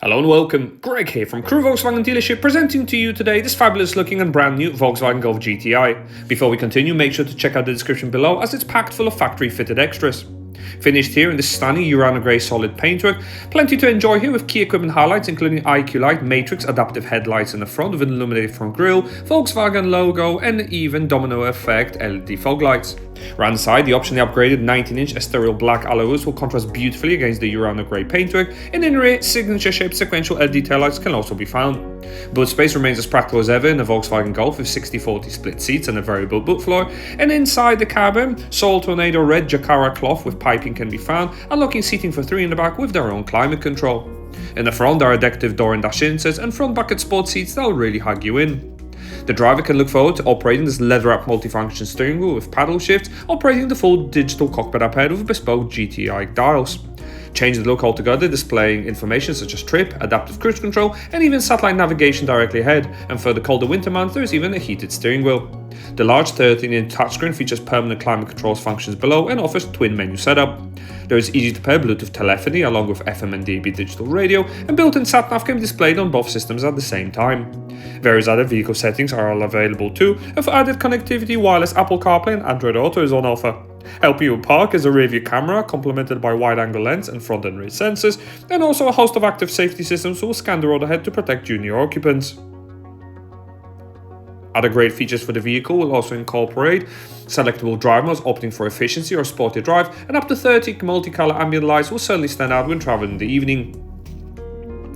Hello and welcome, Greg here from Crew Volkswagen dealership presenting to you today this fabulous looking and brand new Volkswagen Golf GTI. Before we continue, make sure to check out the description below as it's packed full of factory fitted extras. Finished here in this stunning Urano grey solid paintwork, plenty to enjoy here with key equipment highlights including IQ Light, Matrix adaptive headlights in the front with an illuminated front grille, Volkswagen logo and even domino effect LED fog lights. Around the side, the optionally upgraded 19-inch Estoril black alloy wheels will contrast beautifully against the Urano grey paintwork, and in the rear, signature-shaped sequential LED taillights can also be found. Boot space remains as practical as ever in the Volkswagen Golf with 60/40 split seats and a variable boot floor, and inside the cabin, Sol Tornado red Jacara cloth with piping can be found, unlocking seating for 3 in the back with their own climate control. In the front, there are decorative door and dash inserts and front bucket sport seats that will really hug you in. The driver can look forward to operating this leather-wrapped multifunction steering wheel with paddle shifts, operating the full digital cockpit up ahead with bespoke GTI dials. Change the look altogether, displaying information such as trip, adaptive cruise control, and even satellite navigation directly ahead, and for the colder winter months there is even a heated steering wheel. The large 13-inch touchscreen features permanent climate controls functions below and offers twin menu setup. There is easy-to-pair Bluetooth telephony along with FM and DAB digital radio, and built-in sat-nav can be displayed on both systems at the same time. Various other vehicle settings are all available too, and for added connectivity, wireless Apple CarPlay and Android Auto is on offer. Helping you park is a rear-view camera complemented by wide-angle lens and front and rear sensors, and also a host of active safety systems who will scan the road ahead to protect junior occupants. Other great features for the vehicle will also incorporate selectable drive modes opting for efficiency or sporty drive, and up to 30 multicolor ambient lights will certainly stand out when traveling in the evening.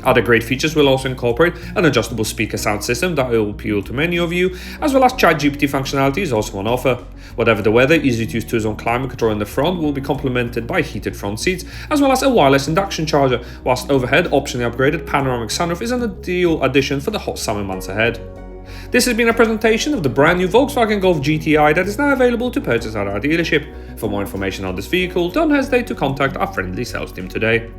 Other great features will also incorporate an adjustable speaker sound system that will appeal to many of you, as well as ChatGPT functionality is also on offer. Whatever the weather, easy to use tools on climate control in the front will be complemented by heated front seats, as well as a wireless induction charger, whilst overhead optionally upgraded panoramic sunroof is an ideal addition for the hot summer months ahead. This has been a presentation of the brand new Volkswagen Golf GTI that is now available to purchase at our dealership. For more information on this vehicle, don't hesitate to contact our friendly sales team today.